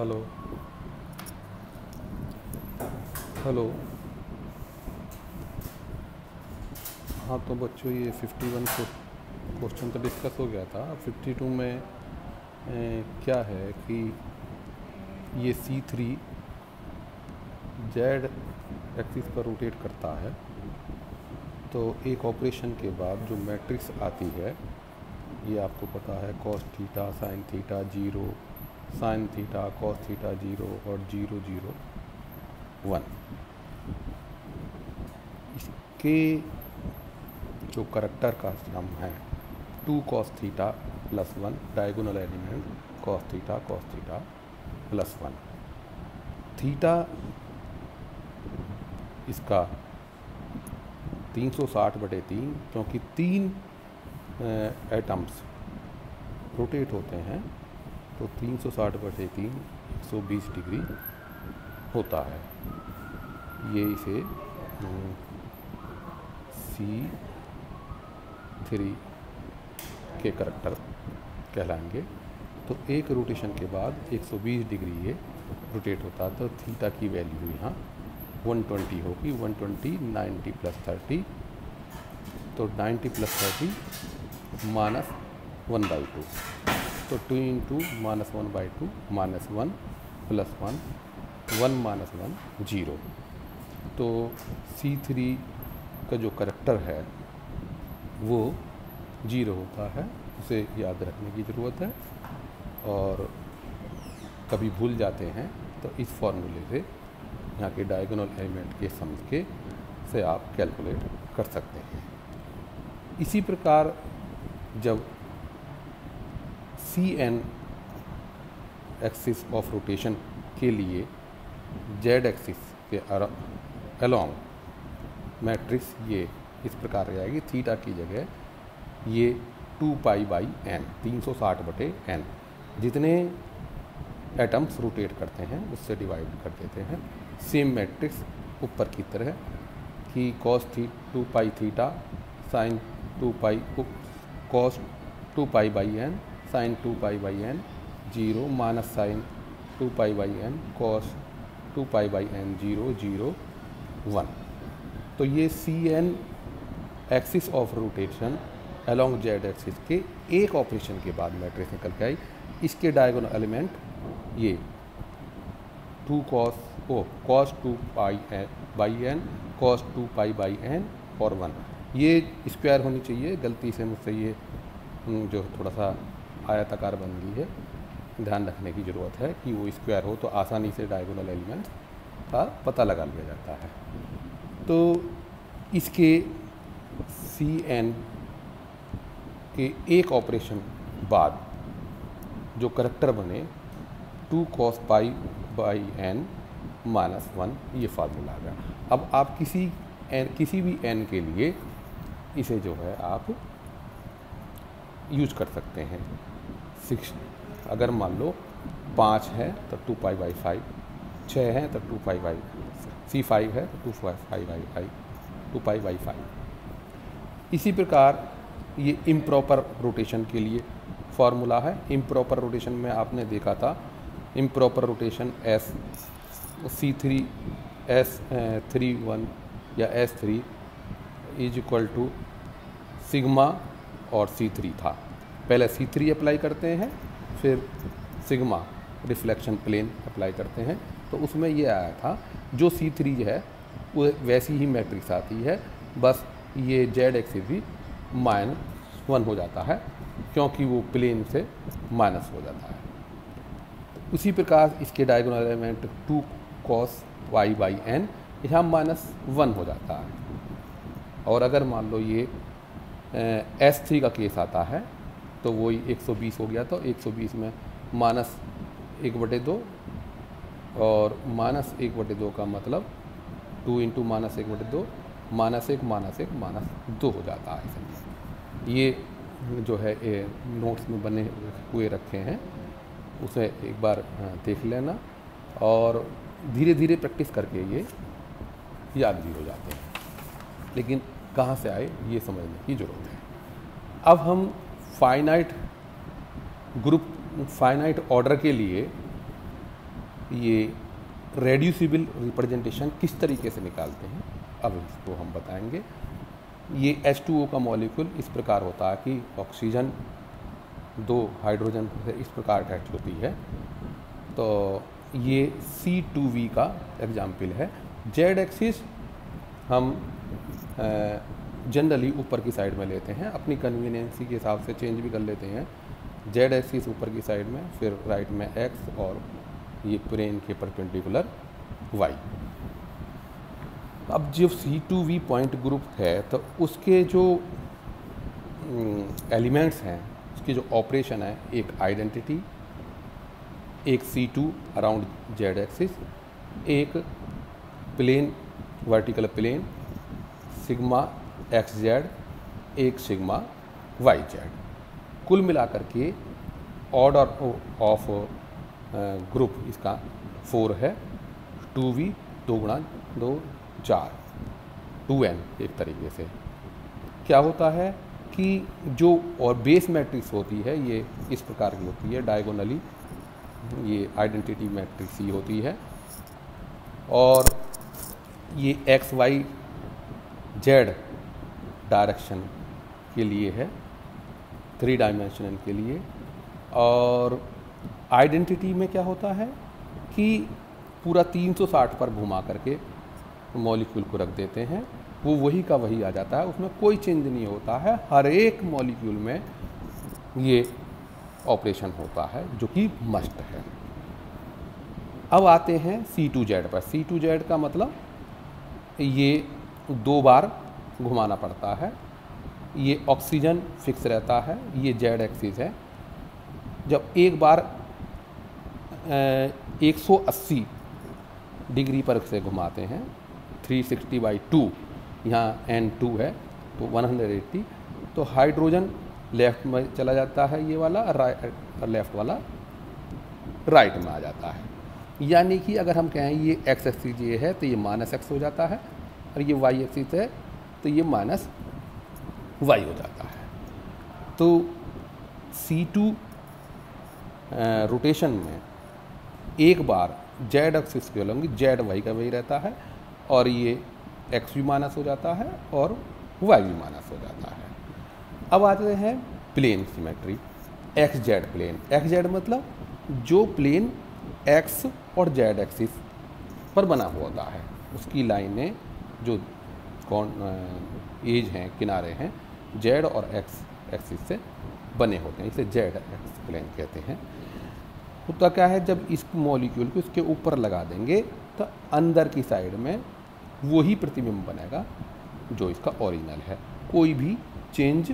Hello hello. हाँ तो बच्चों ये 51 क्वेश्चन तो डिस्कस हो गया था। 52 में क्या है कि ये C3 जेड एक्सिस पर रोटेट करता है, तो एक ऑपरेशन के बाद जो मैट्रिक्स आती है ये आपको पता है cos theta sine theta 0 sine theta cos theta 0 और 0 0 1। इसके जो करैक्टर का सम है 2 cos theta plus 1 diagonal element cos theta plus 1। Theta इसका 360/3, क्योंकि 3 एटम्स रोटेट होते हैं तो 360/3 120 डिग्री होता है। ये इसे C3 के करैक्टर कहलाएंगे। तो एक रोटेशन के बाद 120 डिग्री ये रोटेट होता है, तो थीटा की वैल्यू यहाँ 120 होगी। 120 90 प्लस 30, तो 90 प्लस 30 माइनस 1/2, तो 2 into minus 1/2 minus 1 plus 1 1 minus 1 0। तो C3 का जो करैक्टर है वो 0 होता है, उसे याद रखने की ज़रूरत है। और कभी भूल जाते हैं तो इस फॉर्मूले से यहाँ के डायगोनल एलिमेंट के सम के से आप कैलकुलेट कर सकते हैं। इसी प्रकार जब CN एक्सिस ऑफ रोटेशन के लिए Z एक्सिस के अलोंग मैट्रिक्स ये इस प्रकार रहेगी। थीटा की जगह ये 2π/n 360/n जितने एटम्स रोटेट करते हैं उससे डिवाइड कर देते हैं। सेम मैट्रिक्स ऊपर की तरह कि cos 2π theta sine 2π cos 2π/n sine 2π/n 0 minus sine 2π/n cos 2π/n 0 0 1। तो ये CN axis of rotation along Z axis के एक ऑपरेशन के बाद मैट्रिक्स निकल के आई। इसके डायगोनल एलिमेंट ये 2 cos 2π/n cos 2π/n और 1। ये स्क्वायर होनी चाहिए, गलती से मुझसे ये जो थोड़ा सा आयताकार बन गई है, ध्यान रखने की ज़रूरत है कि वो स्क्वायर हो तो आसानी से डायगोनल एलिमेंट का पता लगा लिया जाता है। तो इसके CN के एक ऑपरेशन बाद जो करैक्टर बने 2 cos π/n माइनस 1, ये फार्मूला आ गया। अब आप किसी भी n के लिए इसे जो है आप यूज कर सकते हैं। 6 अगर मान लो 5 है तो 2π/5, 6 है तो 2π/5 है तो 2π/5। इसी प्रकार ये इम्प्रॉपर रोटेशन के लिए फॉर्मूला है। इम्प्रॉपर रोटेशन में आपने देखा था इम्प्रॉपर रोटेशन C3 S31 या S3 is equal to sigma और C3 था। पहले C3 अप्लाई करते हैं, फिर सिग्मा रिफ्लेक्शन प्लेन अप्लाई करते हैं, तो उसमें ये आया था जो C3 है वो वैसी ही मैट्रिक्स आती है, बस ये Z एक्सिस भी -1 हो जाता है क्योंकि वो प्लेन से माइनस हो जाता है। उसी प्रकार इसके डायगोनल एलिमेंट 2 cos π/n यहाँ -1 हो जाता है। और अगर मान लो ये S3 का केस आता है तो वही 120 हो गया, तो 120 में -1/2 और -1/2 का मतलब 2 इंटू -1/2 -1 -1 -2 हो जाता है। ये जो है नोट्स में बने हुए रखे हैं, उसे एक बार देख लेना और धीरे धीरे प्रैक्टिस करके ये याद भी हो जाते हैं। लेकिन कहाँ से आए ये समझने की ज़रूरत है। अब हम फाइनाइट ऑर्डर के लिए ये रेड्यूसिबल रिप्रेजेंटेशन किस तरीके से निकालते हैं अब इसको हम बताएंगे। ये H2O का मॉलिक्यूल इस प्रकार होता है कि ऑक्सीजन 2 हाइड्रोजन से इस प्रकार अटैच होती है। तो ये C2V का एग्जाम्पल है। जेड एक्सिस हम जनरली ऊपर की साइड में लेते हैं, अपनी कन्वीनियंसी के हिसाब से चेंज भी कर लेते हैं। जेड एक्सिस ऊपर की साइड में, फिर राइट में एक्स और ये प्लेन के परपेंडिकुलर वाई। अब जो C2V पॉइंट ग्रुप है तो उसके जो एलिमेंट्स हैं, उसके जो ऑपरेशन है, एक आइडेंटिटी, एक C2 अराउंड जेड एक्सिस, एक plane vertical plane sigma X Z, एक सिग्मा वाई जेड। कुल मिलाकर के ऑर्डर ऑफ ग्रुप इसका 4 है। 2V 2 गुणा 2 4, 2n एक तरीके से। क्या होता है कि जो और बेस मैट्रिक्स होती है ये इस प्रकार की होती है, डायगोनली ये आइडेंटिटी मैट्रिक्स ही होती है, और ये एक्स वाई जेड डायरेक्शन के लिए है, 3 डायमेंशनल के लिए। और आइडेंटिटी में क्या होता है कि पूरा 360 पर घुमा करके मॉलिक्यूल को रख देते हैं, वो वही का वही आ जाता है, उसमें कोई चेंज नहीं होता है। हर एक मॉलिक्यूल में ये ऑपरेशन होता है जो कि मस्ट है। अब आते हैं C2Z पर। C2Z का मतलब ये 2 बार घुमाना पड़ता है। ये ऑक्सीजन फिक्स रहता है, ये जेड एक्सिस है। जब एक बार 180 डिग्री पर से घुमाते हैं, 360/2, यहाँ N2 है तो 180, तो हाइड्रोजन लेफ्ट में चला जाता है, ये वाला लेफ्ट वाला राइट में आ जाता है। यानी कि अगर हम कहें ये एक्स एक्सिस ये है तो ये -x हो जाता है, और ये वाई एक्सिस है तो ये -y हो जाता है। तो C2 रोटेशन में एक बार जेड एक्सिस के अलॉन्ग जेड वाई का वही रहता है, और ये एक्स भी माइनस हो जाता है और वाई भी माइनस हो जाता है। अब आते हैं plane symmetry, X Z plane. X Z मतलब जो प्लेन एक्स और जेड एक्सिस पर बना हुआ होता है, उसकी लाइनें जो एज हैं, किनारे हैं, जेड और एक्स एक्सिस से बने होते हैं, इसे जेड एक्स प्लेन कहते हैं। होता क्या है, जब इस मॉलिक्यूल को इसके ऊपर लगा देंगे तो अंदर की साइड में वही प्रतिबिंब बनेगा जो इसका ओरिजिनल है, कोई भी चेंज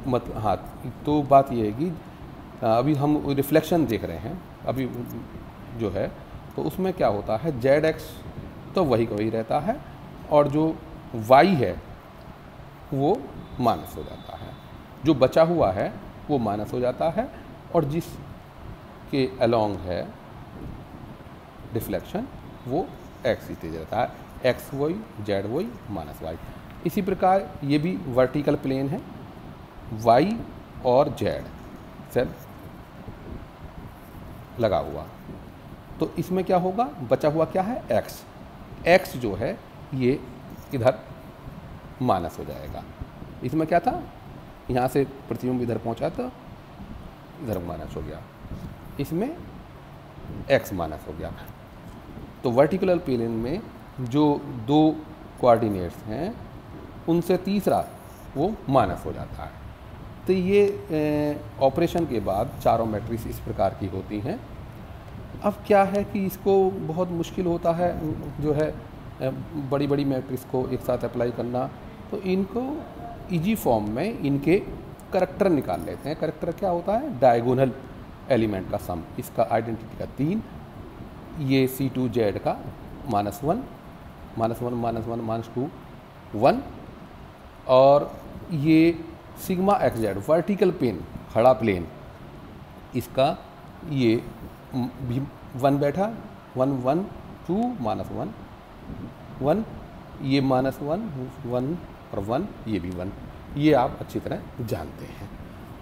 मतलब। हाँ, तो बात ये है कि अभी हम रिफ्लेक्शन देख रहे हैं अभी जो है, तो उसमें क्या होता है, जेड एक्स तो वही का वही रहता है, और जो वाई है वो माइनस हो जाता है, जो बचा हुआ है वो माइनस हो जाता है, और जिसके अलोंग है डिफ्लेक्शन वो एक्स ही तेज रहता है, X Y Z Y minus Y. इसी प्रकार ये भी वर्टिकल प्लेन है, वाई और जेड से लगा हुआ, तो इसमें क्या होगा, बचा हुआ क्या है, एक्स। एक्स जो है ये इधर माइनस हो जाएगा। इसमें क्या था, यहाँ से प्रतिबिंब इधर पहुँचा तो इधर माइनस हो गया, इसमें एक्स माइनस हो गया। तो वर्टिकुलर प्लेन में जो 2 कोऑर्डिनेट्स हैं उनसे तीसरा वो माइनस हो जाता है। तो ये ऑपरेशन के बाद चारों मैट्रिक्स इस प्रकार की होती हैं। अब क्या है कि इसको बहुत मुश्किल होता है जो है बड़ी बड़ी मैट्रिक्स को एक साथ अप्लाई करना, तो इनको इजी फॉर्म में इनके करैक्टर निकाल लेते हैं। करैक्टर क्या होता है, डायगोनल एलिमेंट का सम, इसका आइडेंटिटी का 3, ये C2Z का -1 -2 1, और ये sigma X Z vertical plane खड़ा प्लेन, इसका ये भी 1 बैठा, 1 1 2 -1 1, ये -1 1 और 1, ये भी 1, ये आप अच्छी तरह जानते हैं।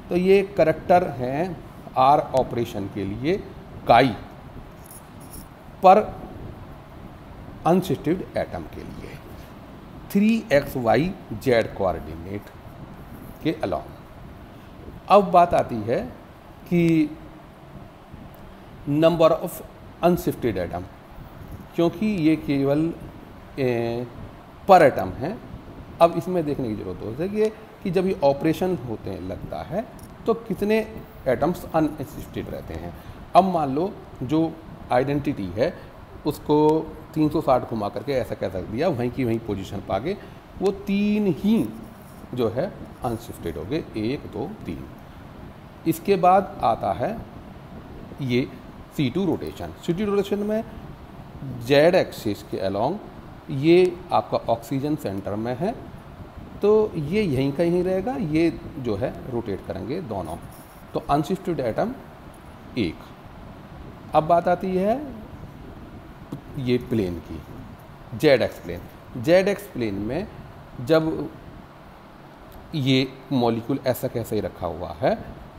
तो ये करैक्टर हैं आर ऑपरेशन के लिए काई पर अनशिफ्टेड एटम के लिए 3xyz कोऑर्डिनेट के अलोंग। अब बात आती है कि नंबर ऑफ अनशिफ्टेड एटम, क्योंकि ये केवल पर एटम है। अब इसमें देखने की ज़रूरत होती है कि जब ये ऑपरेशन होते हैं लगता है तो कितने एटम्स अनशिफ्टेड रहते हैं। अब मान लो जो आइडेंटिटी है उसको 360 घुमा करके ऐसा कह दिया, वहीं की वहीं पोजीशन पाके वो 3 ही जो है अनशिफ्टेड हो गए, 1 2 3। इसके बाद आता है ये C2 रोटेशन। C2 रोटेशन में जेड एक्सिस के अलोंग ये आपका ऑक्सीजन सेंटर में है, तो ये यहीं का यहीं रहेगा, ये जो है रोटेट करेंगे दोनों, तो अनशिफ्टेड एटम 1। अब बात आती है ये प्लेन की, Z X plane. Z X plane में जब ये मॉलिक्यूल ऐसा कैसे ही रखा हुआ है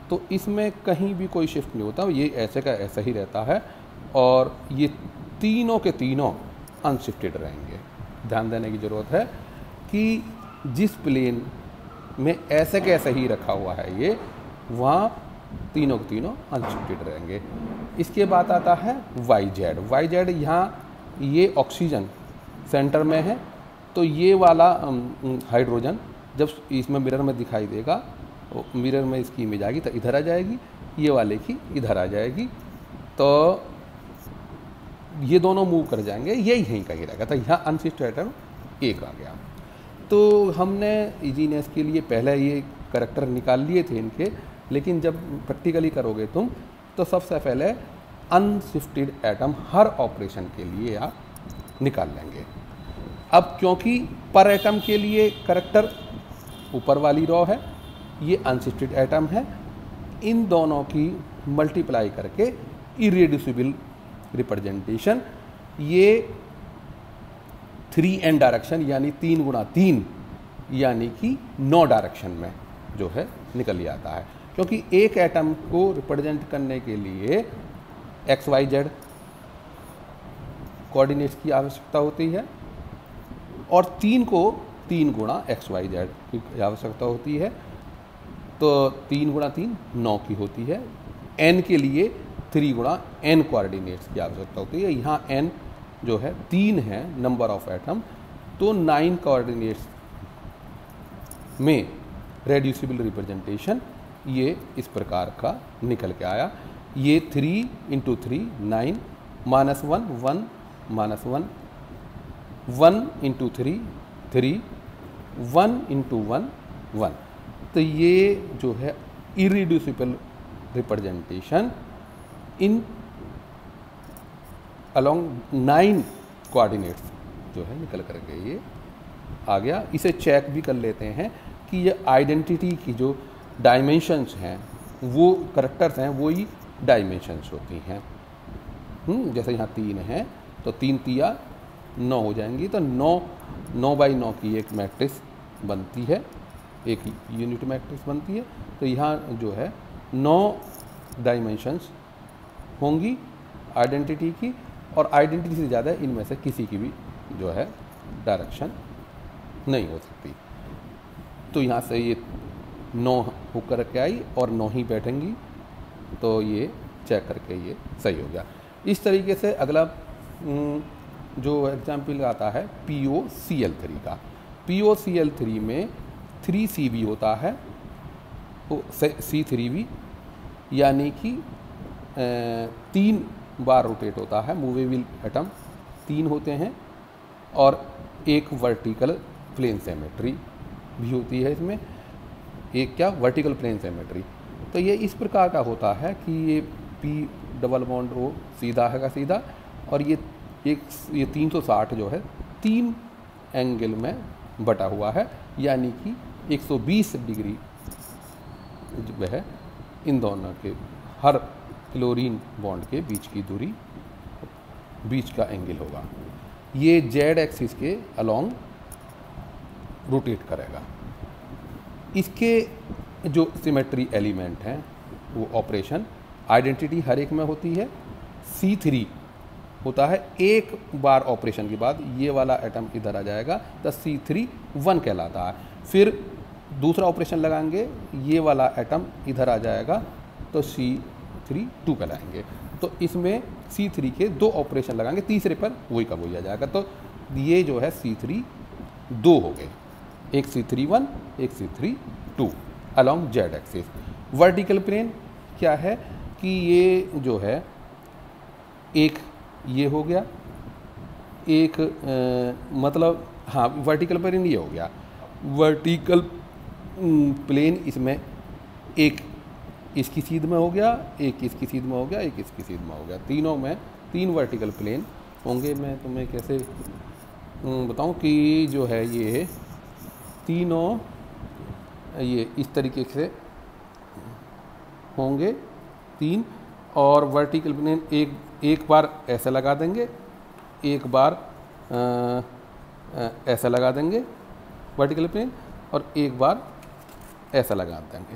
तो इसमें कहीं भी कोई शिफ्ट नहीं होता, ये ऐसे का ऐसा ही रहता है और ये तीनों के तीनों अनशिफ्टेड रहेंगे। ध्यान देने की ज़रूरत है कि जिस प्लेन में ऐसे के ऐसे ही रखा हुआ है ये, वहाँ तीनों के तीनों अनशिफ्टेड रहेंगे। इसके बाद आता है वाई जेड। यहाँ ये ऑक्सीजन सेंटर में है, तो ये वाला हाइड्रोजन जब इसमें मिरर में दिखाई देगा, मिरर में इसकी इमेज आएगी तो इधर आ जाएगी, ये वाले की इधर आ जाएगी, तो ये दोनों मूव कर जाएंगे, ये यहीं का ही रहेगा। तो यहाँ अनशिफ्टेड एटम 1 आ गया। तो हमने इजीनेस के लिए पहले ये करैक्टर निकाल लिए थे इनके, लेकिन जब प्रैक्टिकली करोगे तुम तो सबसे पहले अनशिफ्टेड एटम हर ऑपरेशन के लिए आप निकाल लेंगे। अब क्योंकि पर एटम के लिए करैक्टर ऊपर वाली रॉ है, ये अनशिफ्टेड एटम है, इन दोनों की मल्टीप्लाई करके इरेड्यूसिबल रिप्रेजेंटेशन, ये 3n डायरेक्शन यानी 3 गुणा 3 यानी कि 9 डायरेक्शन में जो है निकल जाता है। क्योंकि एक एटम को रिप्रेजेंट करने के लिए XYZ कोऑर्डिनेट्स की आवश्यकता होती है और 3 को 3 गुणा XYZ की आवश्यकता होती है, तो 3 गुणा 3 9 की होती है। n के लिए 3 गुणा n कोऑर्डिनेट्स की आवश्यकता होती है। यहाँ n जो है 3 है नंबर ऑफ एटम, तो 9 कोऑर्डिनेट्स में रेड्यूसिबल रिप्रेजेंटेशन ये इस प्रकार का निकल के आया। ये 3 × 3 9 -1 1 -1 1 × 3 3 1 × 1 1। तो ये जो है irreducible representation in along 9 coordinates जो है निकल करके ये आ गया। इसे चेक भी कर लेते हैं कि ये आइडेंटिटी की जो डायमेंशंस हैं, वो करैक्टर्स हैं, वो ही डायमेंशंस होती हैं। जैसे यहाँ 3 है तो 3 तिया 9 हो जाएंगी, तो 9 बाई 9 की एक मैट्रिक्स बनती है, एक यूनिट मैट्रिक्स बनती है। तो यहाँ जो है 9 डायमेंशंस होंगी आइडेंटिटी की, और आइडेंटिटी से ज़्यादा इनमें से किसी की भी जो है डायरेक्शन नहीं हो सकती। तो यहाँ से ये 9 होकर के आई और 9 ही बैठेंगी, तो ये चेक करके ये सही हो गया। इस तरीके से अगला जो एग्जाम्पल आता है POCl3 का। POCl3 में 3Cb होता है, तो C3b यानी कि 3 बार रोटेट होता है। मूवेबल एटम 3 होते हैं और एक वर्टिकल प्लेन सिमेट्री भी होती है इसमें, एक क्या वर्टिकल प्लेन सिमेट्री। तो ये इस प्रकार का होता है कि ये P डबल बॉन्ड O सीधा है का सीधा, और ये 360 जो है 3 एंगल में बटा हुआ है, यानी कि 120 डिग्री जो है इन दोनों के हर क्लोरीन बॉन्ड के बीच की दूरी, बीच का एंगल होगा। ये जेड एक्सिस के अलोंग रोटेट करेगा। इसके जो सिमेट्री एलिमेंट हैं वो ऑपरेशन आइडेंटिटी हर एक में होती है। C3 होता है एक बार ऑपरेशन के बाद ये वाला एटम इधर आ जाएगा तो C3 1 कहलाता है। फिर दूसरा ऑपरेशन लगाएंगे, ये वाला एटम इधर आ जाएगा तो C3 2 कहलाएंगे। तो इसमें C3 के 2 ऑपरेशन लगाएंगे, तीसरे पर वही का वही आ जाएगा। तो ये जो है C3 2 हो गए, एक C3 1 एक C3 2 along Z axis. Vertical plane क्या है कि ये जो है एक ये हो गया, एक मतलब हाँ वर्टिकल प्लेन ये हो गया। वर्टिकल प्लेन इसमें एक इसकी सीध में हो गया, एक इसकी सीध में हो गया, एक इसकी सीध में हो गया। तीनों में 3 वर्टिकल प्लेन होंगे। मैं तुम्हें कैसे बताऊं कि जो है ये तीनों ये इस तरीके से होंगे 3, और वर्टिकल प्लेन एक बार ऐसा लगा देंगे, एक बार ऐसा लगा देंगे वर्टिकल प्लेन, और एक बार ऐसा लगा देंगे।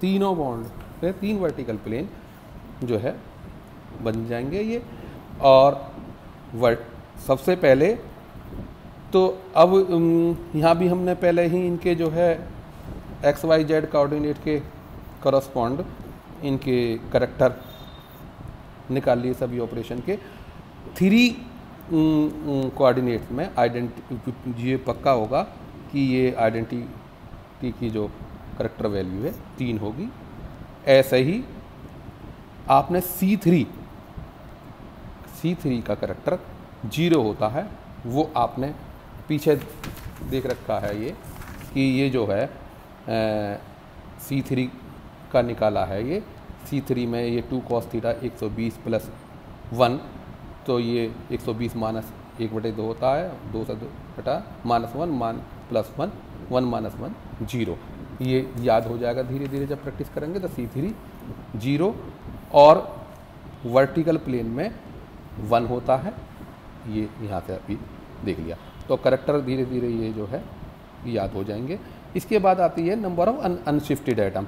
तीनों बॉन्ड पे 3 वर्टिकल प्लेन जो है बन जाएंगे ये। और सबसे पहले तो अब यहाँ भी हमने पहले ही इनके जो है XYZ कोऑर्डिनेट के करस्पॉन्ड इनके करैक्टर निकाल लिए सभी ऑपरेशन के। 3 कोऑर्डिनेट्स में ये पक्का होगा कि ये आइडेंटिटी की जो करैक्टर वैल्यू है 3 होगी। ऐसे ही आपने C3 का करैक्टर 0 होता है, वो आपने पीछे देख रखा है ये कि ये जो है C3 का निकाला है। ये C3 में ये 2 cos थीटा 120 + 1, तो ये 120 - 1/2 होता है, 2 से घटा -1 +1 1 - 1 0। ये याद हो जाएगा धीरे धीरे जब प्रैक्टिस करेंगे। तो C3 0 और वर्टिकल प्लेन में 1 होता है, ये यहाँ से अभी देख लिया। तो करैक्टर धीरे धीरे ये जो है याद हो जाएंगे। इसके बाद आती है नंबर ऑफ अनशिफ्टेड एटम।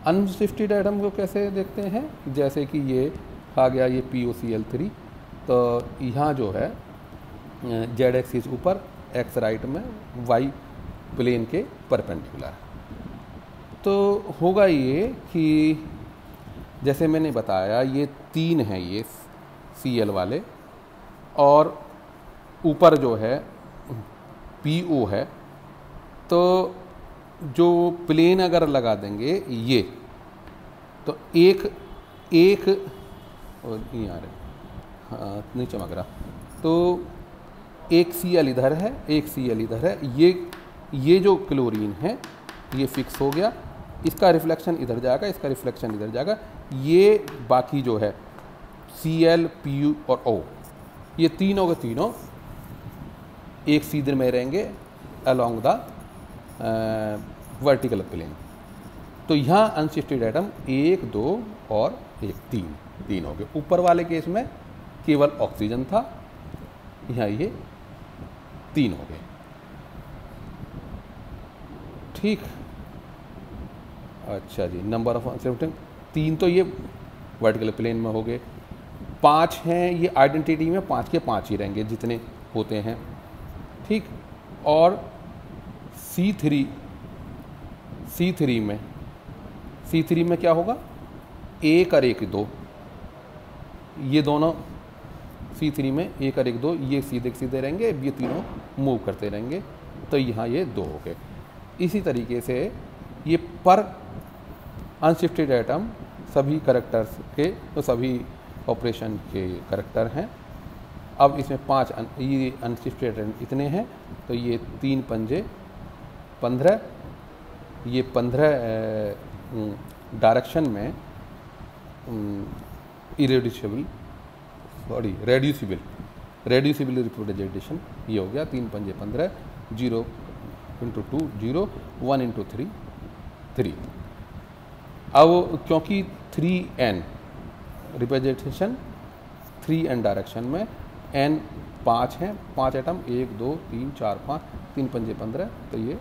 अनशिफ्टेड एटम को कैसे देखते हैं, जैसे कि ये आ गया ये POCl3, तो यहाँ जो है जेड एक्सिस ऊपर, एक्स राइट में, वाई प्लेन के परपेंडिकुलर। तो होगा ये कि जैसे मैंने बताया ये 3 हैं ये Cl वाले, और ऊपर जो है PO है। तो जो प्लेन अगर लगा देंगे ये, तो एक यार हाँ नहीं चमक रहा, तो एक Cl इधर है, एक Cl इधर है। ये जो क्लोरीन है ये फिक्स हो गया, इसका रिफ्लेक्शन इधर जाएगा, इसका रिफ्लेक्शन इधर जाएगा। ये बाकी जो है Cl, Pu और O, ये तीनों के तीनों एक सीधे में रहेंगे अलोंग द वर्टिकल प्लेन। तो यहाँ अनशिफ्टेड एटम 1 2 और 1 3 हो गए। ऊपर वाले केस में केवल ऑक्सीजन था, यहाँ ये 3 हो गए। ठीक, अच्छा जी। नंबर ऑफ अनशिफ्टेड 3 तो ये वर्टिकल प्लेन में हो गए। 5 हैं ये आइडेंटिटी में 5 के 5 ही रहेंगे जितने होते हैं। ठीक, और C3 में क्या होगा, 1 और 1 2, ये दोनों C3 में 1 और 1 2 ये सीधे सीधे रहेंगे, ये तीनों मूव करते रहेंगे। तो यहाँ ये 2 हो गए। इसी तरीके से ये पर अनशिफ्टेड एटम सभी करैक्टर्स के, तो सभी ऑपरेशन के करैक्टर हैं। अब इसमें 5 ये अनशिफ्टेड इतने हैं, तो ये 3 पंजे 15, ये 15 डायरेक्शन में रेड्यूसिबल रिप्रेजेंटेशन ये हो गया। 3 पंजे 15, 0 × 2 0, 1 × 3 3। अब क्योंकि 3n रिप्रेजेंटेशन 3n डायरेक्शन में n 5 हैं, 5 एटम 1 2 3 4 5, 3 पंजे 15, तो ये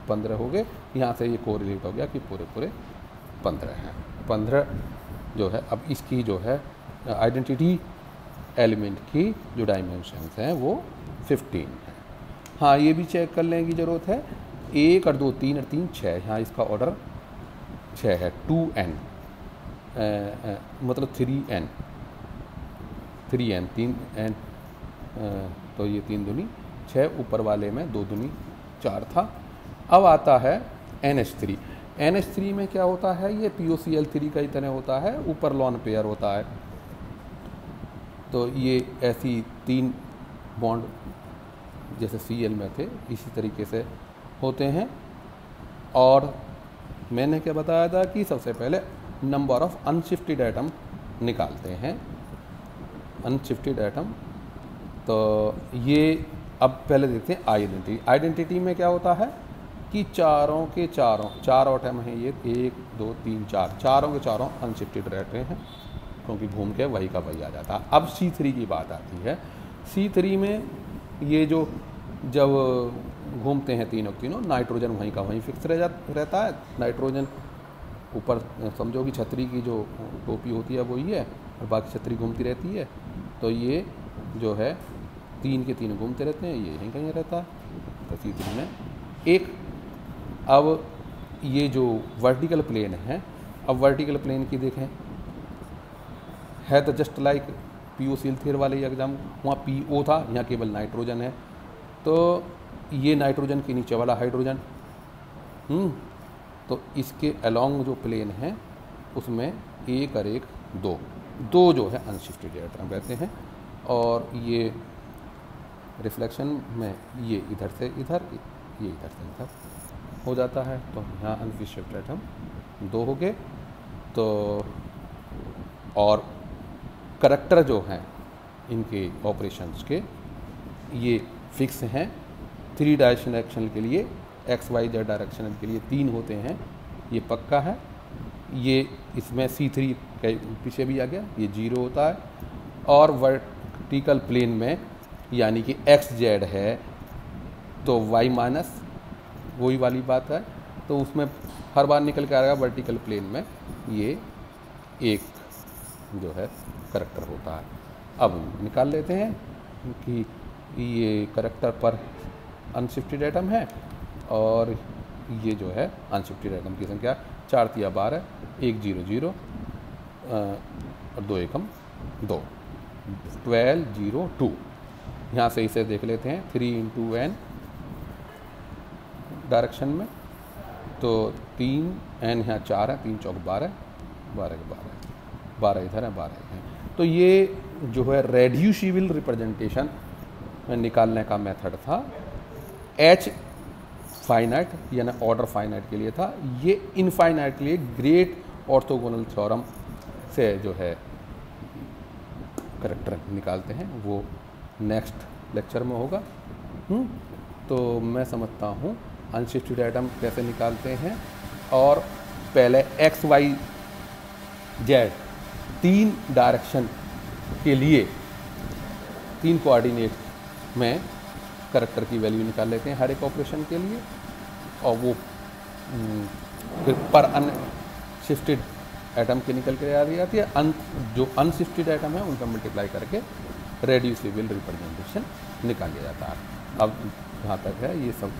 15 हो गए। यहाँ से ये कोरिलेट हो गया कि पूरे 15 हैं। 15 जो है अब इसकी जो है आइडेंटिटी एलिमेंट की जो डायमेंशंस हैं वो 15 है। हाँ, ये भी चेक कर लेने की ज़रूरत है, 1 और 2 3 और 3 6, यहाँ इसका ऑर्डर 6 है, 2n मतलब 3n 3n तो ये 3 दूनी 6, ऊपर वाले में 2 दूनी 4 था। अब आता है NH3। NH3 में क्या होता है, ये POCl3 का ही तरह होता है, ऊपर लॉन पेयर होता है। तो ये ऐसी 3 बॉन्ड जैसे Cl में थे इसी तरीके से होते हैं। और मैंने क्या बताया था कि सबसे पहले नंबर ऑफ अनशिफ्टेड एटम निकालते हैं, अनशिफ्टेड एटम। तो ये अब पहले देखते हैं आइडेंटिटी। आइडेंटिटी में क्या होता है कि चारों के चारों 4 एटम हैं, ये 1 2 3 4, चारों के चारों अनशिफ्टेड रहते हैं क्योंकि घूम के वही का वही आ जाता है। अब C3 की बात आती है। C3 में ये जो जब घूमते हैं तीनों तीनों, नाइट्रोजन वहीं का वहीं फिक्स रहता है। नाइट्रोजन ऊपर समझो कि छतरी की जो टोपी होती है वो ही है और बाकी छतरी घूमती रहती है। तो ये जो है 3 के 3 घूमते रहते हैं, ये यहीं कहीं रहता है। तो C3 में एक, अब ये जो वर्टिकल प्लेन है, अब वर्टिकल प्लेन की देखें है तो जस्ट लाइक POCl3 वाले एग्जाम, वहाँ PO था, यहाँ केवल नाइट्रोजन है। तो ये नाइट्रोजन के नीचे वाला हाइड्रोजन, तो इसके अलोंग जो प्लेन है उसमें 1 और 1 2 जो है अनशिफ्टेड एटम रहते हैं। और ये रिफ्लेक्शन में ये इधर से इधर, ये इधर से इधर हो जाता है। तो यहाँ अनशिफ्टेड एटम 2 हो गए। तो और करैक्टर जो हैं इनके ऑपरेशंस के ये फिक्स हैं। 3 डायरेक्शन के लिए XYZ डायरेक्शन के लिए 3 होते हैं, ये पक्का है। ये इसमें C3 के पीछे भी आ गया, ये 0 होता है। और वर्टिकल प्लेन में यानी कि XZ है तो Y माइनस वही वाली बात है, तो उसमें हर बार निकल के आएगा वर्टिकल प्लेन में ये 1 जो है करैक्टर होता है। अब निकाल लेते हैं कि ये करैक्टर पर अनशिफ्टेड एटम है और ये जो है अनशिफ्टेड एटम की संख्या 4 तिया 12, 1 0 0 और 2 एकम 2, 12 0 2। यहाँ से इसे देख लेते हैं 3 × n डायरेक्शन में, तो 3 n यहाँ 4 है, 3 चौक 12, 12 के 12 इधर है, 12 है। तो ये जो है रेड्यूसिबल रिप्रेजेंटेशन निकालने का मेथड था। H फाइनाइट यानी ऑर्डर फाइनाइट के लिए था, ये इनफाइनाइट के लिए ग्रेट ऑर्थोगोनल थ्योरम से जो है करैक्टर निकालते हैं, वो नेक्स्ट लेक्चर में होगा। तो मैं समझता हूँ अनशिफ्टेड एटम कैसे निकालते हैं। और पहले XYZ 3 डायरेक्शन के लिए 3 कोऑर्डिनेट में करैक्टर की वैल्यू निकाल लेते हैं हर एक ऑपरेशन के लिए, और वो फिर पर अनशिफ्टेड एटम के निकल के आ जाती है। जो अनशिफ्टेड एटम है उनका मल्टीप्लाई करके रेड्यूसिबल रिप्रेजेंटेशन निकाल लिया जाता है। अब जहाँ तक है ये सब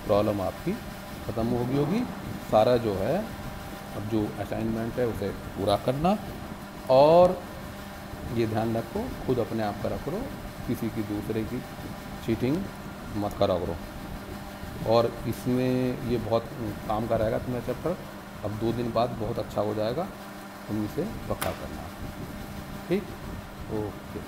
प्रॉब्लम आपकी ख़त्म होगी। सारा जो है अब जो असाइनमेंट है उसे पूरा करना, और ये ध्यान रखो खुद अपने आप करा करो, किसी की दूसरे की चीटिंग मत करा करो। और इसमें ये बहुत काम का रहेगा तुम्हारा चैप्टर। अब 2 दिन बाद बहुत अच्छा हो जाएगा, तुम इसे पक्का करना। ठीक, ओके।